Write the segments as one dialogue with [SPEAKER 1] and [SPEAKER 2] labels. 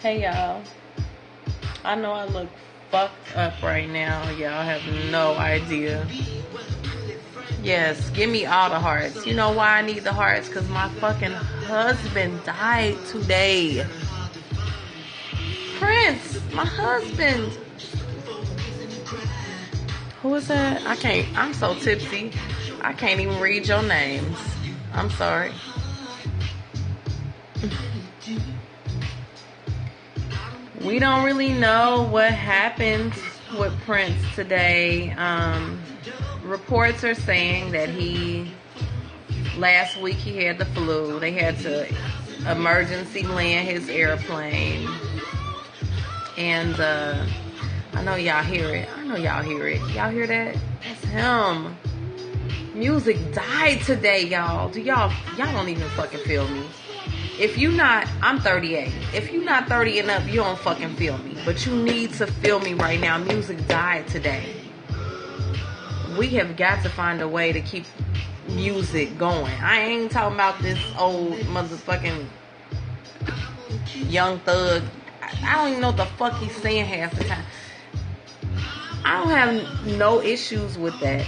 [SPEAKER 1] Hey y'all, I know I look fucked up right now. Y'all have no idea. Yes, give me all the hearts. You know why I need the hearts? Because my fucking husband died today. Prince, my husband. Who is that? I'm so tipsy. I can't even read your names. I'm sorry. We don't really know what happened with Prince today. Reports are saying that last week he had the flu. They had to emergency land his airplane. And I know y'all hear it. Y'all hear that? That's him. Music died today, y'all. Y'all don't even fucking feel me. If you not, I'm 38. If you not 30 and up, you don't fucking feel me. But you need to feel me right now. Music died today. We have got to find a way to keep music going. I ain't talking about this old motherfucking Young Thug. I don't even know what the fuck he's saying half the time. I don't have no issues with that.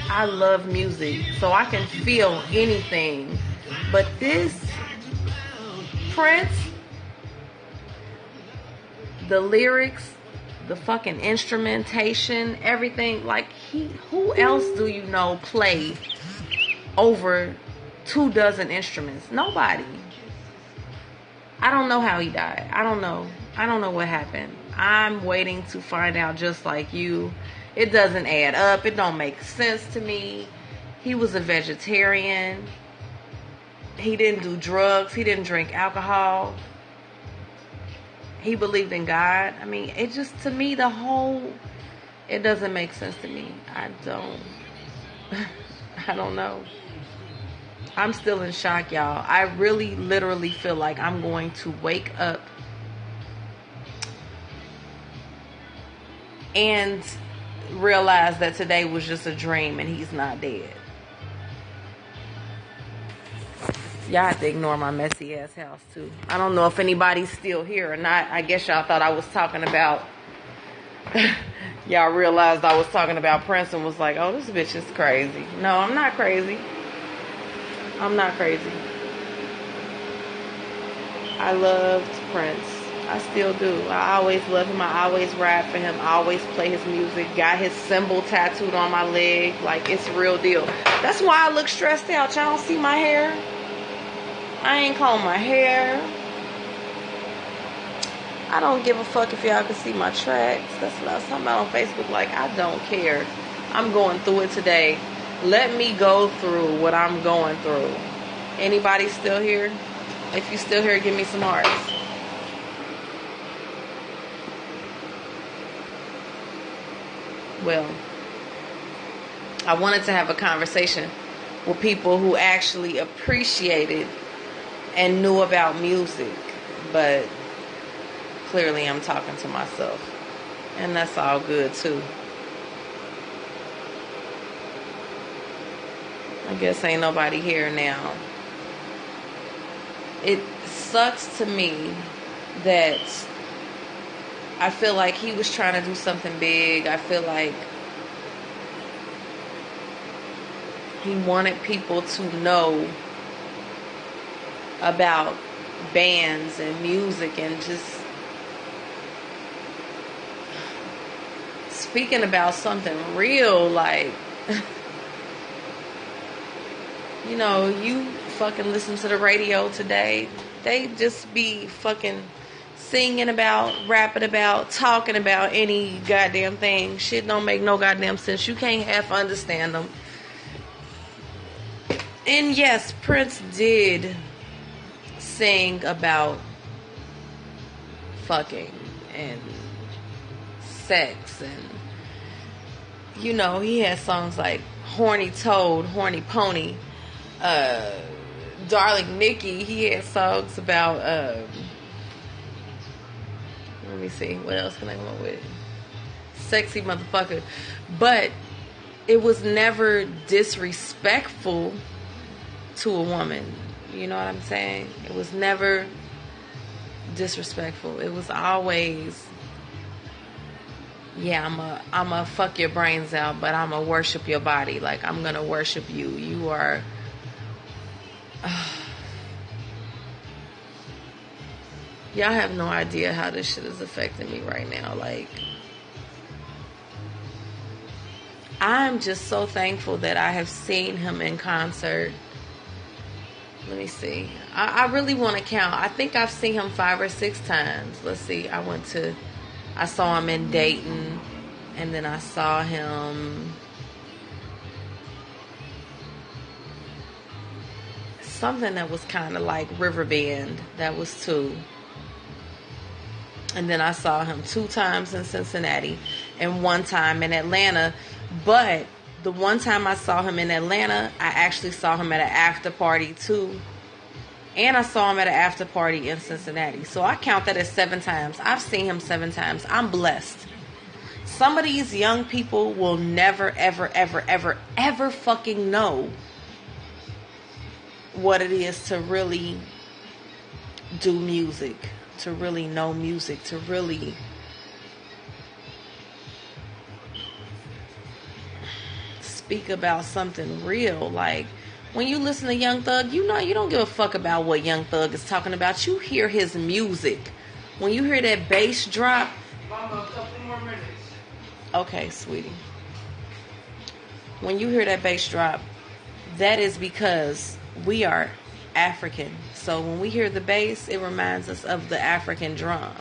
[SPEAKER 1] I love music, so I can feel anything. But this Prince, the lyrics, the fucking instrumentation, everything, like who else do you know play over 24 instruments? Nobody. I don't know how he died. I don't know what happened. I'm waiting to find out just like you. It doesn't add up. It don't make sense to me. He was a vegetarian. He didn't do drugs. He didn't drink alcohol. He believed in God. I mean, it just, to me, it doesn't make sense to me. I don't know. I'm still in shock, y'all. I really, literally feel like I'm going to wake up and realize that today was just a dream and he's not dead. Y'all have to ignore my messy ass house too. I don't know if anybody's still here or not. I guess y'all thought I was talking about y'all realized I was talking about Prince and was like, oh, this bitch is crazy. No, I'm not crazy. I'm not crazy. I loved Prince. I still do. I always love him. I always ride for him. I always play his music. Got his symbol tattooed on my leg. Like, it's real deal. That's why I look stressed out. Y'all don't see my hair? I ain't combing my hair. I don't give a fuck if y'all can see my tracks. That's what I was talking about on Facebook. Like, I don't care. I'm going through it today. Let me go through what I'm going through. Anybody still here? If you still here, give me some hearts. Well, I wanted to have a conversation with people who actually appreciated and knew about music, but clearly I'm talking to myself, and that's all good too. I guess ain't nobody here now. It sucks to me that I feel like he was trying to do something big. I feel like he wanted people to know about bands and music and just speaking about something real, like, you know, you fucking listen to the radio today, they just be fucking singing about, rapping about, talking about any goddamn thing. Shit don't make no goddamn sense. You can't half understand them. And yes, Prince did sing about fucking and sex, and you know, he had songs like Horny Toad, Horny Pony, Darling Nikki. He had songs about let me see, what else can I come up with? Sexy motherfucker. But it was never disrespectful to a woman. You know what I'm saying? It was never disrespectful. It was always, yeah, I'm a fuck your brains out, but I'm a worship your body. Like, I'm gonna worship you. You are. Y'all have no idea how this shit is affecting me right now. Like, I'm just so thankful that I have seen him in concert. Let me see. I really want to count. I think I've seen him 5 or 6 times. Let's see. I saw him in Dayton, and then I saw him something that was kind of like Riverbend. That was 2. And then I saw him 2 times in Cincinnati and 1 time in Atlanta. But the one time I saw him in Atlanta, I actually saw him at an after party too. And I saw him at an after party in Cincinnati. So I count that as 7 times. I've seen him 7 times. I'm blessed. Some of these young people will never, ever, ever, ever, ever fucking know what it is to really do music, to really know music, to really speak about something real. Like, when you listen to Young Thug, you know you don't give a fuck about what Young Thug is talking about. You hear his music. When you hear that bass drop.
[SPEAKER 2] Mama, a couple more minutes.
[SPEAKER 1] Okay, sweetie. When you hear that bass drop, that is because we are African. So when we hear the bass, it reminds us of the African drum.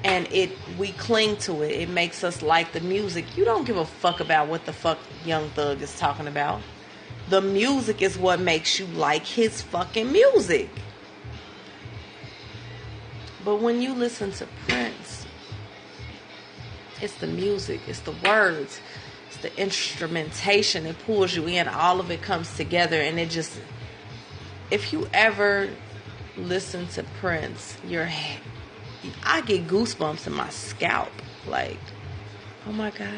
[SPEAKER 1] And we cling to it. It makes us like the music. You don't give a fuck about what the fuck Young Thug is talking about. The music is what makes you like his fucking music. But when you listen to Prince, it's the music, it's the words, it's the instrumentation. It pulls you in. All of it comes together, and it just... If you ever listen to Prince, I get goosebumps in my scalp. Like, oh my God.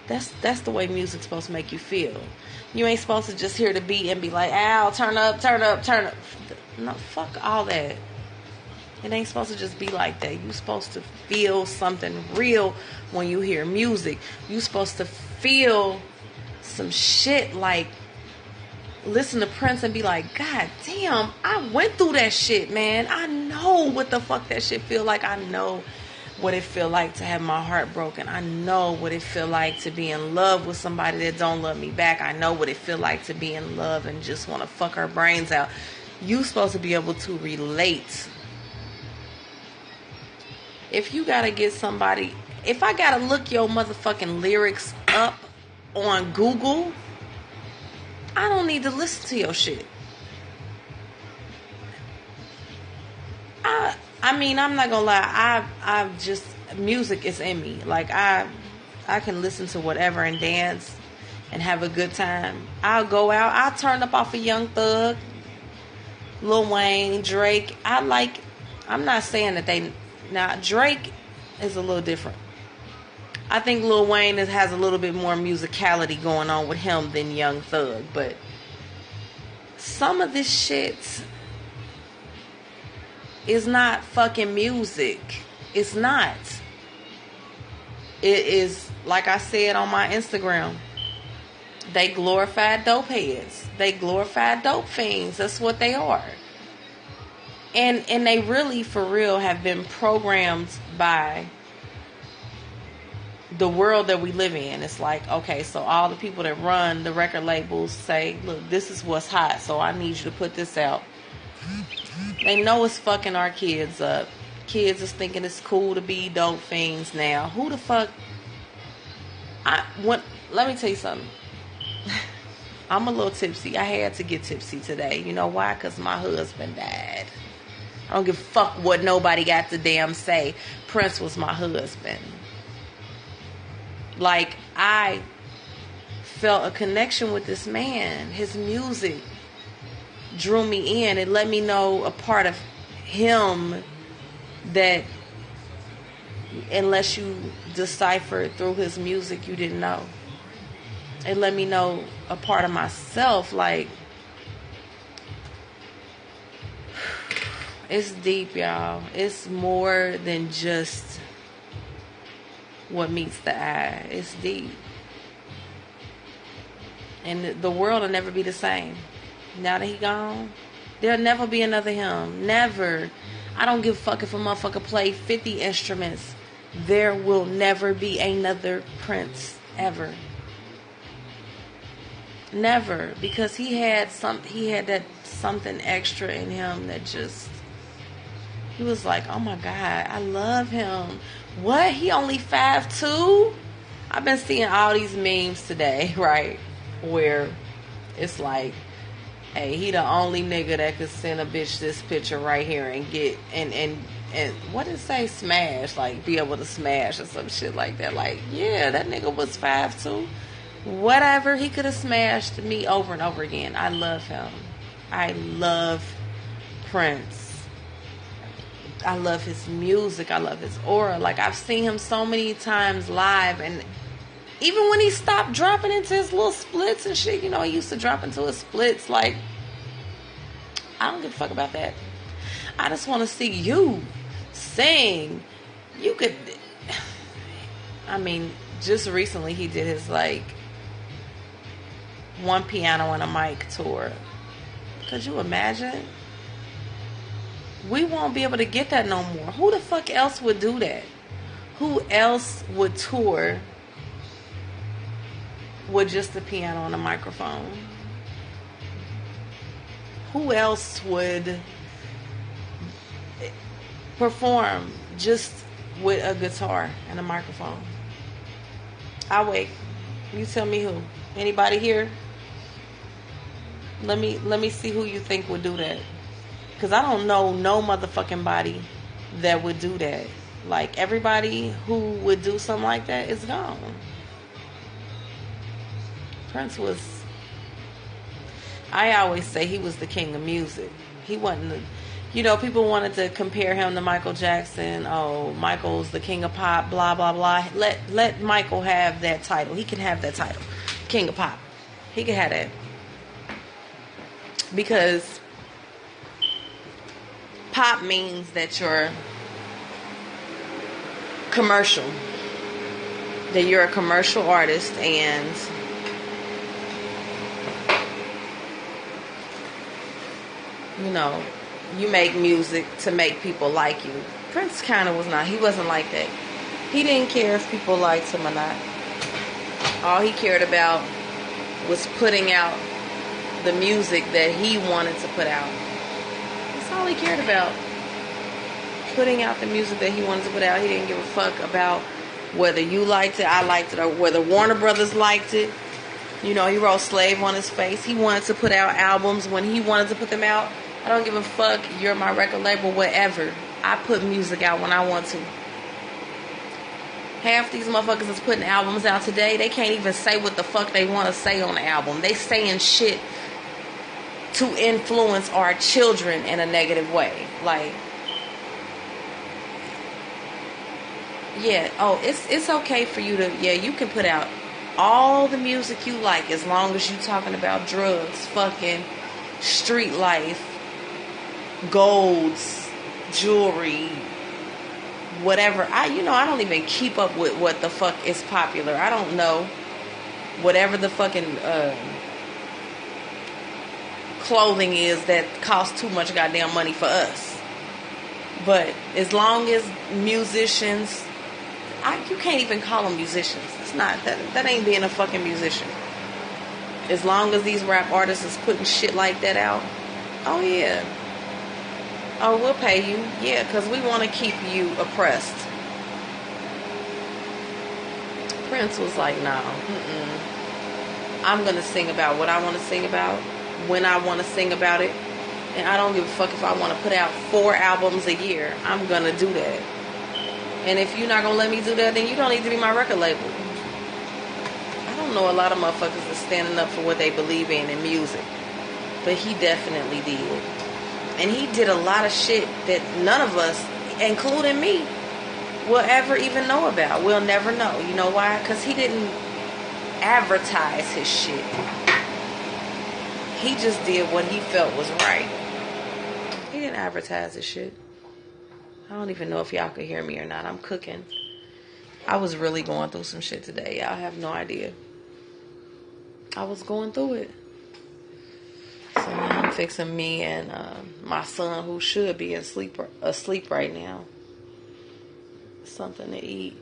[SPEAKER 1] That's the way music's supposed to make you feel. You ain't supposed to just hear the beat and be like, ow, turn up, turn up, turn up. No, fuck all that. It ain't supposed to just be like that. You supposed to feel something real when you hear music. You supposed to feel some shit, like listen to Prince and be like, God damn, I went through that shit, man. I know what the fuck that shit feel like. I know what it feel like to have my heart broken. I know what it feel like to be in love with somebody that don't love me back. I know what it feel like to be in love and just want to fuck her brains out. You supposed to be able to relate. If you gotta get somebody, if I gotta look your motherfucking lyrics up on Google, I don't need to listen to your shit. I mean, I'm not gonna lie. I've just, music is in me. Like, I can listen to whatever and dance and have a good time. I'll go out. I'll turn up off a Young Thug, Lil Wayne, Drake. I'm not saying that now Drake is a little different. I think Lil Wayne has a little bit more musicality going on with him than Young Thug. But some of this shit is not fucking music. It's not. It is, like I said on my Instagram, they glorified dope heads. They glorified dope fiends. That's what they are. And they really, for real, have been programmed by the world that we live in. It's like, okay, so all the people that run the record labels say, look, this is what's hot, so I need you to put this out. They know it's fucking our kids up. Kids is thinking it's cool to be dope fiends now. Who the fuck? Let me tell you something. I'm a little tipsy. I had to get tipsy today. You know why? Because my husband died. I don't give a fuck what nobody got to damn say. Prince was my husband. Like, I felt a connection with this man. His music drew me in. It let me know a part of him that, unless you deciphered through his music, you didn't know. It let me know a part of myself. Like, It's deep, y'all. It's more than just what meets the eye. It's deep. And the world will never be the same. Now that he gone, there'll never be another him. Never. I don't give a fuck if a motherfucker play 50 instruments. There will never be another Prince ever. Never. Because he had that something extra in him that just, he was like, oh my God, I love him. What? He only 5'2"? I've been seeing all these memes today, right? Where it's like, hey, he the only nigga that could send a bitch this picture right here and get and what did it say, smash, like be able to smash or some shit like that. Like, yeah, that nigga was 5'2". Whatever, he could have smashed me over and over again. I love him. I love Prince. I love his music. I love his aura. Like, I've seen him so many times live, and even when he stopped dropping into his little splits and shit, you know, he used to drop into his splits. Like, I don't give a fuck about that. I just want to see you sing. You could, I mean, just recently he did his, like, one piano and a mic tour. Could you imagine? We won't be able to get that no more. Who the fuck else would do that? Who else would tour with just the piano and a microphone? Who else would perform just with a guitar and a microphone? I'll wait. You tell me who. Anybody here? Let me see who you think would do that. Because I don't know no motherfucking body that would do that. Like, everybody who would do something like that is gone. Prince was, I always say he was the king of music. He wasn't the, you know, people wanted to compare him to Michael Jackson. Oh, Michael's the king of pop, blah, blah, blah. Let Michael have that title. He can have that title. King of pop. He can have that. Because pop means that you're commercial. That you're a commercial artist, and you know, you make music to make people like you. Prince kind of was not. He wasn't like that. He didn't care if people liked him or not. All he cared about was putting out the music that he wanted to put out. That's all he cared about. Putting out the music that he wanted to put out. He didn't give a fuck about whether you liked it, I liked it, or whether Warner Brothers liked it. You know, he wrote Slave on his face. He wanted to put out albums when he wanted to put them out. I don't give a fuck. You're my record label, whatever. I put music out when I want to. Half these motherfuckers that's putting albums out today, they can't even say what the fuck they want to say on the album. They saying shit to influence our children in a negative way. Like, yeah, oh, it's okay for you to, yeah, you can put out all the music you like as long as you talking about drugs, fucking street life, golds, jewelry, whatever. I don't even keep up with what the fuck is popular. I don't know. Whatever the fucking clothing is that costs too much goddamn money for us. But as long as musicians, you can't even call them musicians. It's not, that ain't being a fucking musician. As long as these rap artists is putting shit like that out, oh yeah. Oh, we'll pay you. Yeah, because we want to keep you oppressed. Prince was like, no, I'm going to sing about what I want to sing about, when I want to sing about it. And I don't give a fuck if I want to put out 4 albums a year. I'm going to do that. And if you're not going to let me do that, then you don't need to be my record label. I don't know a lot of motherfuckers that's standing up for what they believe in music. But he definitely did. And he did a lot of shit that none of us, including me, will ever even know about. We'll never know. You know why? Because he didn't advertise his shit. He just did what he felt was right. He didn't advertise this shit. I don't even know if y'all could hear me or not. I'm cooking. I was really going through some shit today. Y'all have no idea. I was going through it. So now I'm fixing me and my son, who should be asleep right now, something to eat.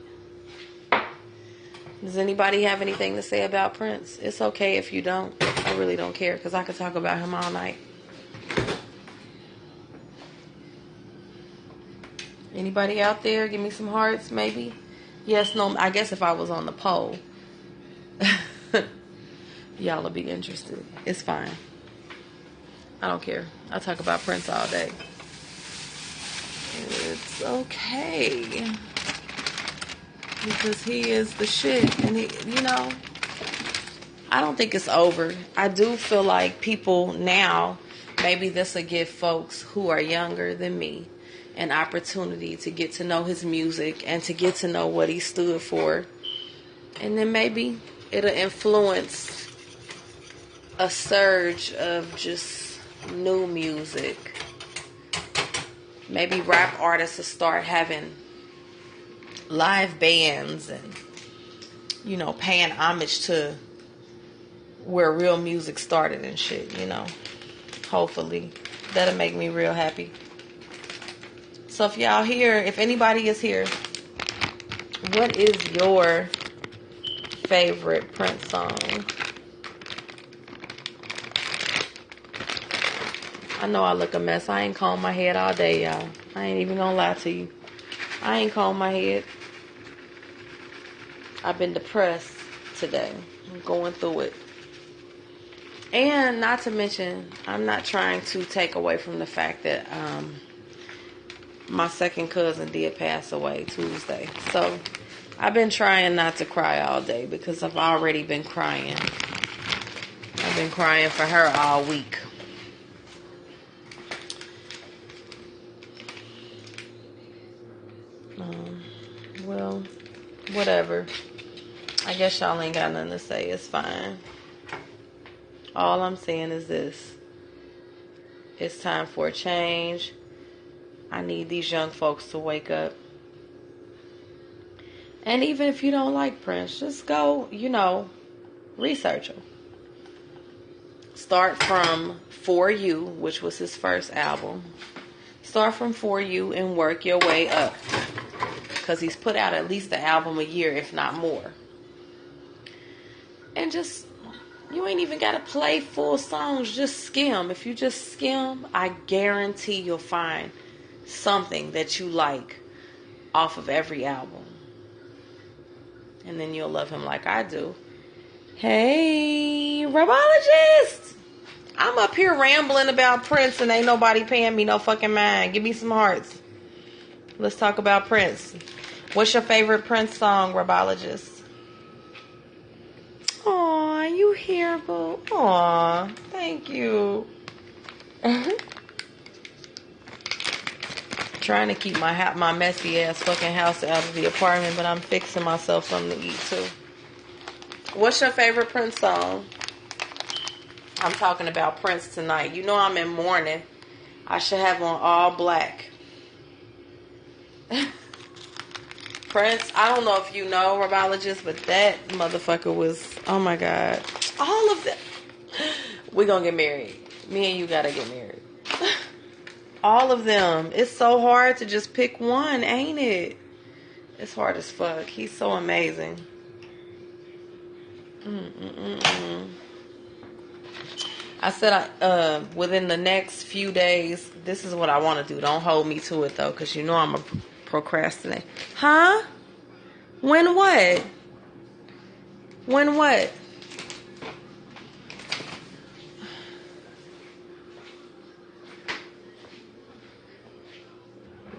[SPEAKER 1] Does anybody have anything to say about Prince? It's okay if you don't. I really don't care, because I could talk about him all night. Anybody out there? Give me some hearts, maybe? Yes, no. I guess if I was on the poll, y'all will be interested. It's fine. I don't care. I talk about Prince all day. It's okay. Because he is the shit. And he, I don't think it's over. I do feel like people now, maybe this will give folks who are younger than me an opportunity to get to know his music and to get to know what he stood for. And then maybe it'll influence a surge of just new music. Maybe rap artists will start having live bands and, paying homage to where real music started and shit, Hopefully. That'll make me real happy. So if y'all here, if anybody is here, what is your favorite Prince song? I know I look a mess. I ain't combed my head all day, y'all. I ain't even gonna lie to you. I ain't combed my head. I've been depressed today. I'm going through it. And not to mention, I'm not trying to take away from the fact that my second cousin did pass away Tuesday. So I've been trying not to cry all day because I've already been crying. I've been crying for her all week. Well, whatever. I guess y'all ain't got nothing to say. It's fine. All I'm saying is this. It's time for a change. I need these young folks to wake up. And even if you don't like Prince, just go, research him. Start from For You, which was his first album. Start from For You and work your way up. Because he's put out at least an album a year, if not more. And just, you ain't even got to play full songs. Just skim. If you just skim, I guarantee you'll find something that you like off of every album. And then you'll love him like I do. Hey, Rabologist! I'm up here rambling about Prince and ain't nobody paying me no fucking mind. Give me some hearts. Let's talk about Prince. What's your favorite Prince song, Rabologist? Aw, you here, boo? Aw, thank you. Trying to keep my messy ass fucking house out of the apartment, but I'm fixing myself something to eat too. What's your favorite Prince song? I'm talking about Prince tonight. You know I'm in mourning. I should have on all black. Prince, I don't know if you know, Rabologist, but that motherfucker was, oh my God. All of them. We're gonna get married. Me and you gotta get married. All of them. It's so hard to just pick one, ain't it? It's hard as fuck. He's so amazing. I said within the next few days, this is what I want to do. Don't hold me to it, though, because you know I'm a procrastinate. Huh? When what? When what?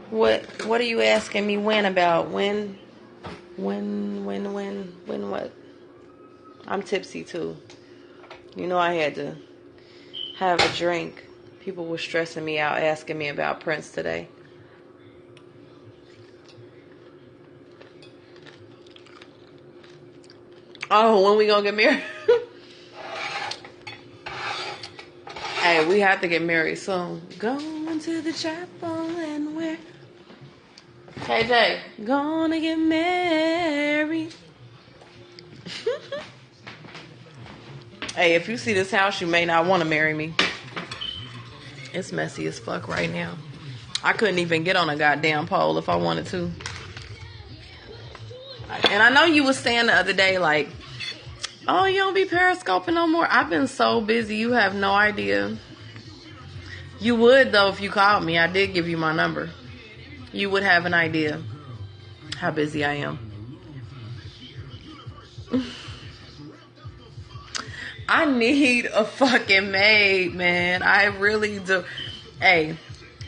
[SPEAKER 1] What are you asking me when about? When what? I'm tipsy too. You know I had to have a drink. People were stressing me out asking me about Prince today. Oh, when we gonna get married? Hey, we have to get married soon. Gonna going to the chapel and we're KJ gonna get married. Hey, if you see this house, you may not want to marry me. It's messy as fuck right now. I couldn't even get on a goddamn pole if I wanted to. And I know you was saying the other day, like, oh, you don't be periscoping no more. I've been so busy, you have no idea. You would, though, if you called me. I did give you my number. You would have an idea how busy I am. I need a fucking maid, man. I really do. Hey,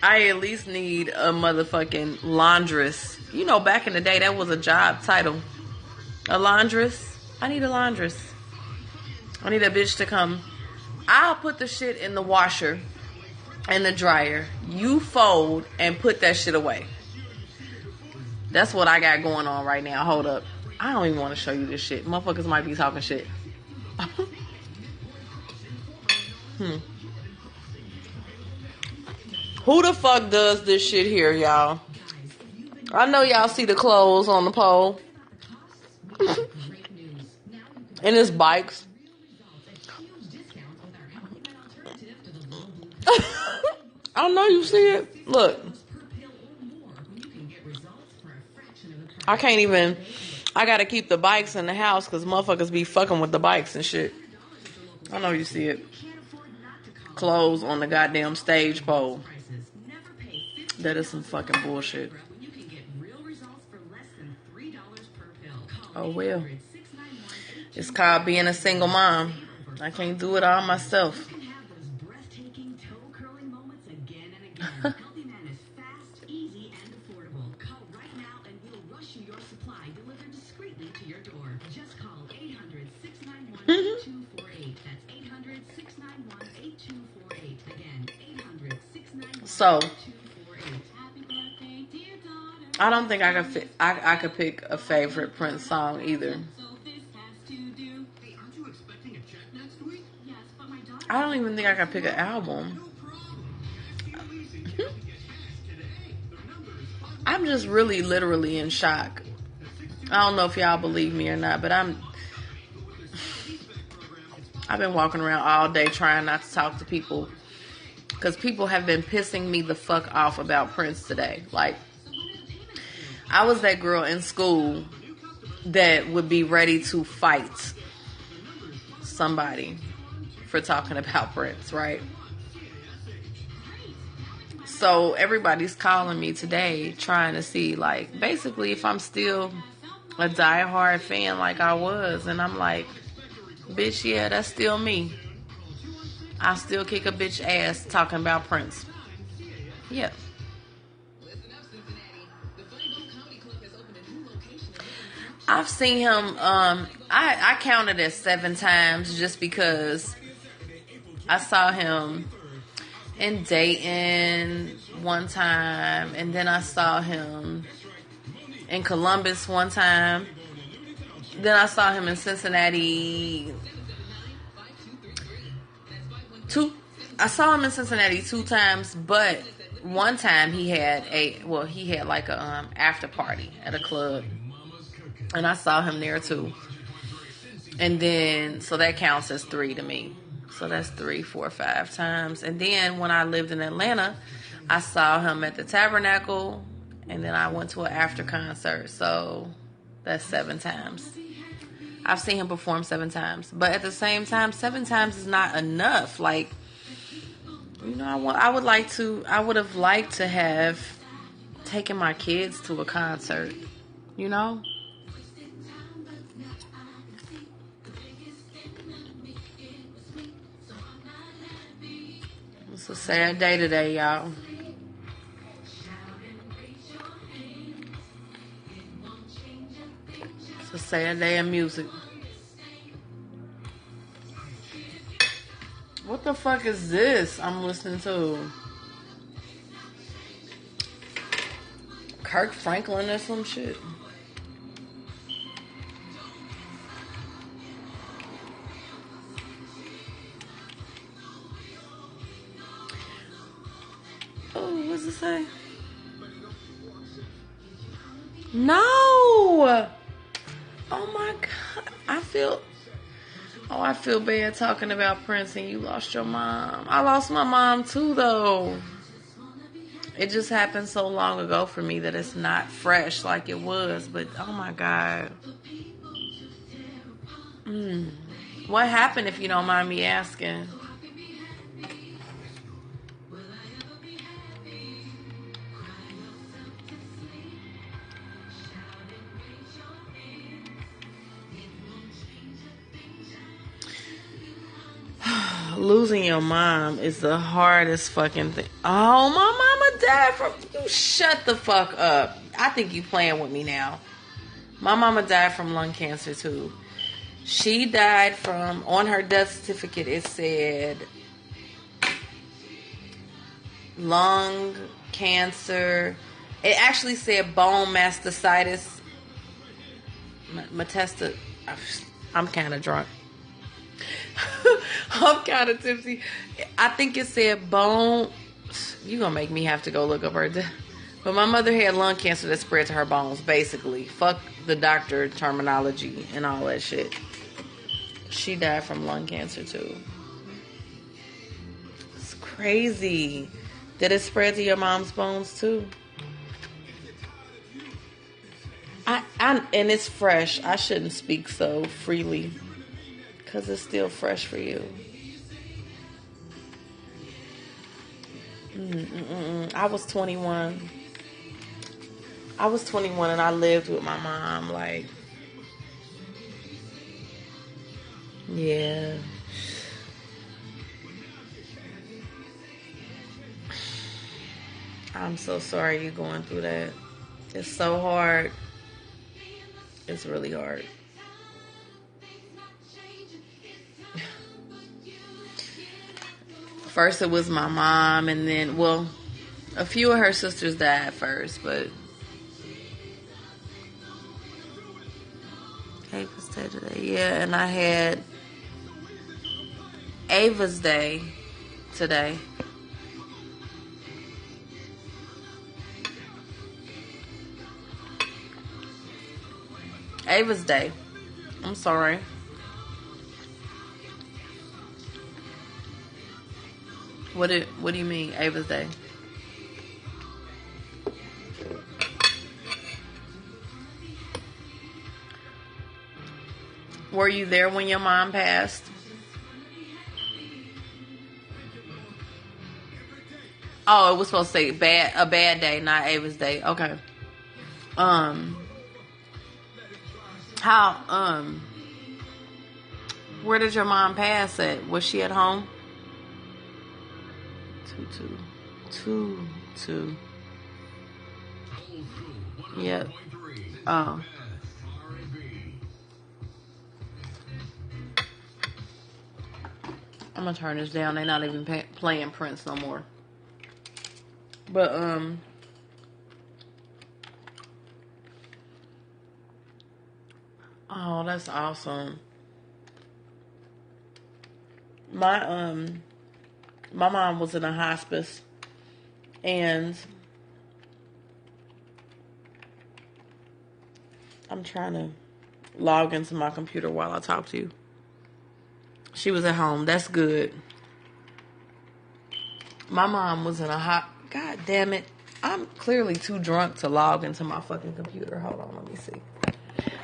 [SPEAKER 1] I at least need a motherfucking laundress. You know, back in the day, that was a job title. A laundress. I need a laundress. I need a bitch to come. I'll put the shit in the washer and the dryer. You fold and put that shit away. That's what I got going on right now. Hold up. I don't even want to show you this shit. Motherfuckers might be talking shit. Who the fuck does this shit here, y'all? I know y'all see the clothes on the pole. And it's bikes. I know you see it. Look. I can't even. I gotta keep the bikes in the house because motherfuckers be fucking with the bikes and shit. I know you see it. Clothes on the goddamn stage pole. That is some fucking bullshit. Oh well. It's called being a single mom. I can't do it all myself. So, I don't think I could pick a favorite Prince song either. I don't even think I could pick an album. I'm just really literally in shock. I don't know if y'all believe me or not, but I've been walking around all day trying not to talk to people because people have been pissing me the fuck off about Prince today. Like, I was that girl in school that would be ready to fight somebody for talking about Prince, right? So everybody's calling me today trying to see, like, basically if I'm still a diehard fan like I was. And I'm like, bitch, yeah, that's still me. I still kick a bitch ass talking about Prince. Yeah. I've seen him, I counted it 7 times just because I saw him in Dayton one time, and then I saw him in Columbus one time. Then I saw him in Cincinnati I saw him in Cincinnati 2 times, but one time he had like a after party at a club, and I saw him there too. And then, so that counts as 3 to me. So that's 3, 4, 5 times. And then when I lived in Atlanta, I saw him at the Tabernacle, and then I went to an after concert. So that's 7 times. I've seen him perform 7 times. But at the same time, 7 times is not enough. Like, you know, I would have liked to have taken my kids to a concert. You know? It's a sad day today, y'all. It's a sad day of music. What the fuck is this I'm listening to? Kirk Franklin or some shit? Oh. does it say? No. Oh my God. I feel bad talking about Prince and you lost your mom. I lost my mom too, though. It just happened so long ago for me that it's not fresh like it was. But oh my God. What happened, if you don't mind me asking? Losing your mom is the hardest fucking thing. Oh, my mama died from... You shut the fuck up. I think you playing with me now. My mama died from lung cancer too. She died from... On her death certificate it said... lung cancer. It actually said bone mastitis. I'm kind of drunk. I'm kind of tipsy. I think it said bone. You gonna make me have to go look up her death. But my mother had lung cancer that spread to her bones, basically. Fuck the doctor terminology and all that shit. She died from lung cancer too. It's crazy. Did it spread to your mom's bones too? And it's fresh. I shouldn't speak so freely because it's still fresh for you. I was 21. I was 21 and I lived with my mom. Like, yeah. I'm so sorry you're going through that. It's so hard. It's really hard. First it was my mom, and then, well, a few of her sisters died first, but Ava's Day today. Yeah, and I had Ava's Day today. Ava's Day. I'm sorry. What do you mean, Ava's Day? Were you there when your mom passed? Oh, it was supposed to say a bad day, not Ava's Day. Okay. Where did your mom pass at? Was she at home? 2-2. Yep. Oh. I'm gonna turn this down. They're not even playing Prince no more. But oh, that's awesome. My mom was in a hospice, and I'm trying to log into my computer while I talk to you. She was at home. That's good. My mom was in a God damn it. I'm clearly too drunk to log into my fucking computer. Hold on, let me see.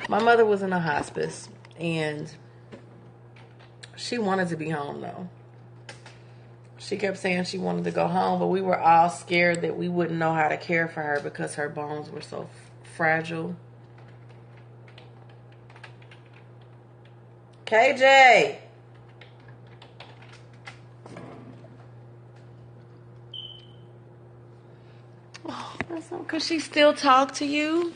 [SPEAKER 1] My mother was in a hospice, and she wanted to be home, though. She kept saying she wanted to go home, but we were all scared that we wouldn't know how to care for her because her bones were so fragile. KJ! Oh, that's not... Could she still talk to you?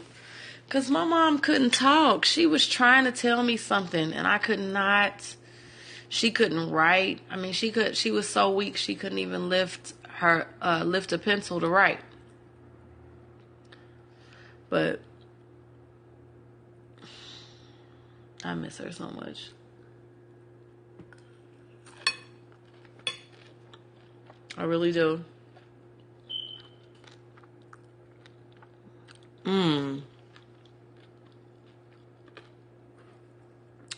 [SPEAKER 1] Because my mom couldn't talk. She was trying to tell me something, and I could not... She couldn't write. I mean, she was so weak she couldn't even lift a pencil to write. But I miss her so much. I really do.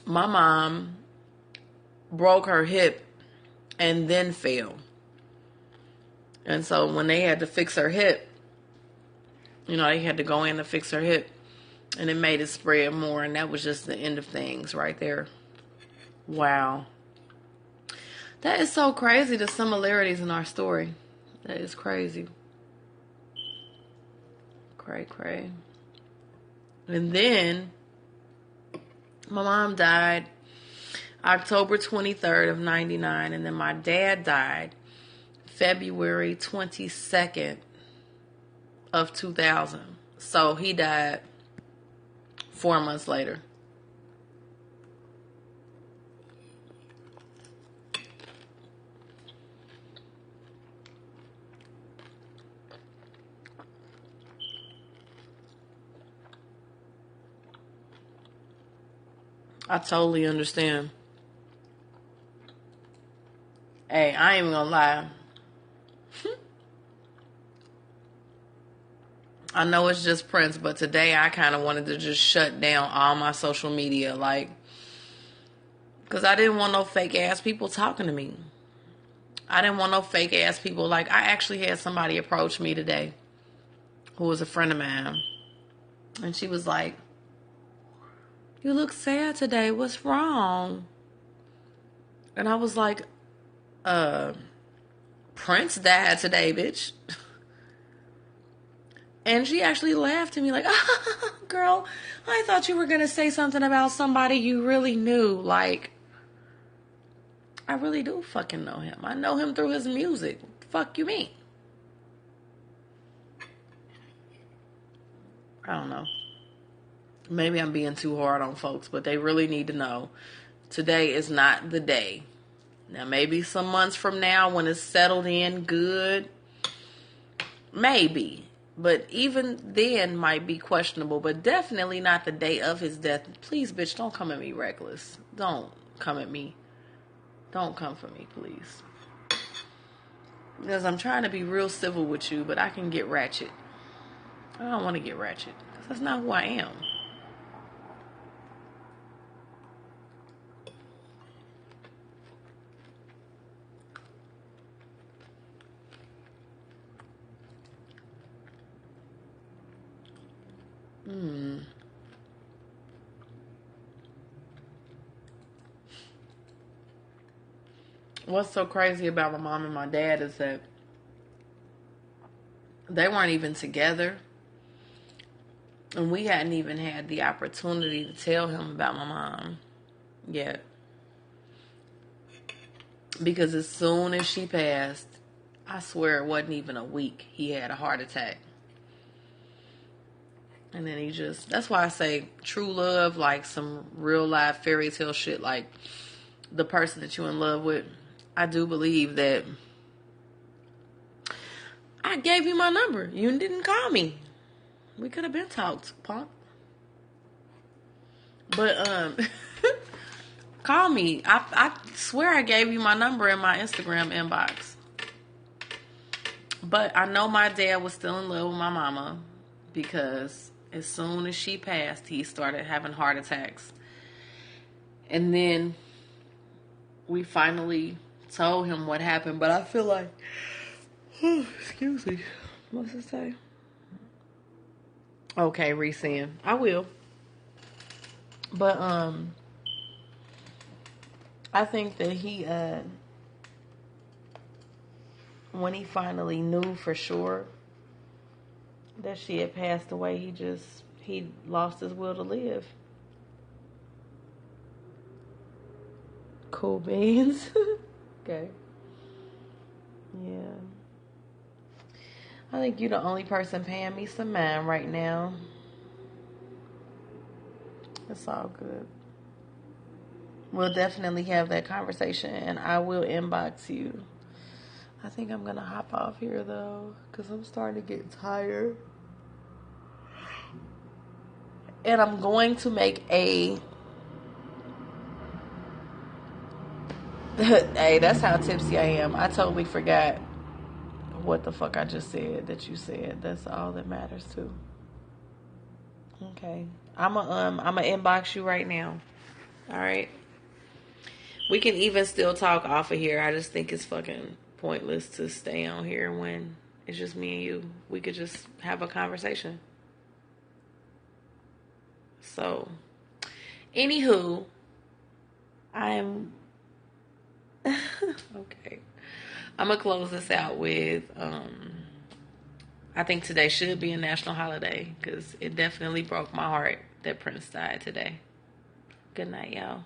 [SPEAKER 1] My mom broke her hip and then fell. And so when they had to fix her hip, they had to go in to fix her hip. And it made it spread more. And that was just the end of things right there. Wow. That is so crazy, the similarities in our story. That is crazy. Cray. And then my mom died October 23rd of 99. And then my dad died February 22nd of 2000. So he died 4 months later. I totally understand. Hey, I ain't even gonna lie. I know it's just Prince, but today I kind of wanted to just shut down all my social media, because I didn't want no fake ass people talking to me. I didn't want no fake ass people. I actually had somebody approach me today who was a friend of mine, and she was like, "You look sad today. What's wrong?" And I was like, Prince died today, bitch. And she actually laughed at me like, girl, I thought you were going to say something about somebody you really knew. I really do fucking know him. I know him through his music. What the fuck you mean? I don't know. Maybe I'm being too hard on folks, but they really need to know today is not the day. Now, maybe some months from now when it's settled in good, maybe. But even then might be questionable, but definitely not the day of his death. Please, bitch, don't come at me reckless. Don't come at me. Don't come for me, please. Because I'm trying to be real civil with you, but I can get ratchet. I don't want to get ratchet, because that's not who I am. What's so crazy about my mom and my dad is that they weren't even together. And we hadn't even had the opportunity to tell him about my mom yet. Because as soon as she passed, I swear it wasn't even a week, he had a heart attack. And then that's why I say true love, like some real life fairy tale shit, like the person that you're in love with. I do believe that I gave you my number. You didn't call me. We could have been talked, punk. But, call me. I swear I gave you my number in my Instagram inbox. But I know my dad was still in love with my mama because as soon as she passed, he started having heart attacks. And then we finally told him what happened. But I feel like, excuse me, what's it say? Okay, resend. I will. But I think that he when he finally knew for sure that she had passed away, he lost his will to live. Cool beans. Okay. Yeah. I think you're the only person paying me some mind right now. It's all good. We'll definitely have that conversation, and I will inbox you. I think I'm going to hop off here, though, because I'm starting to get tired. And I'm going to make a... Hey, that's how tipsy I am. I totally forgot what the fuck I just said that you said. That's all that matters, too. Okay. I'ma inbox you right now. All right. We can even still talk off of here. I just think it's fucking pointless to stay on here when it's just me and you. We could just have a conversation. So, anywho, I'm okay. I'm gonna close this out with I think today should be a national holiday because it definitely broke my heart that Prince died today. Good night, y'all.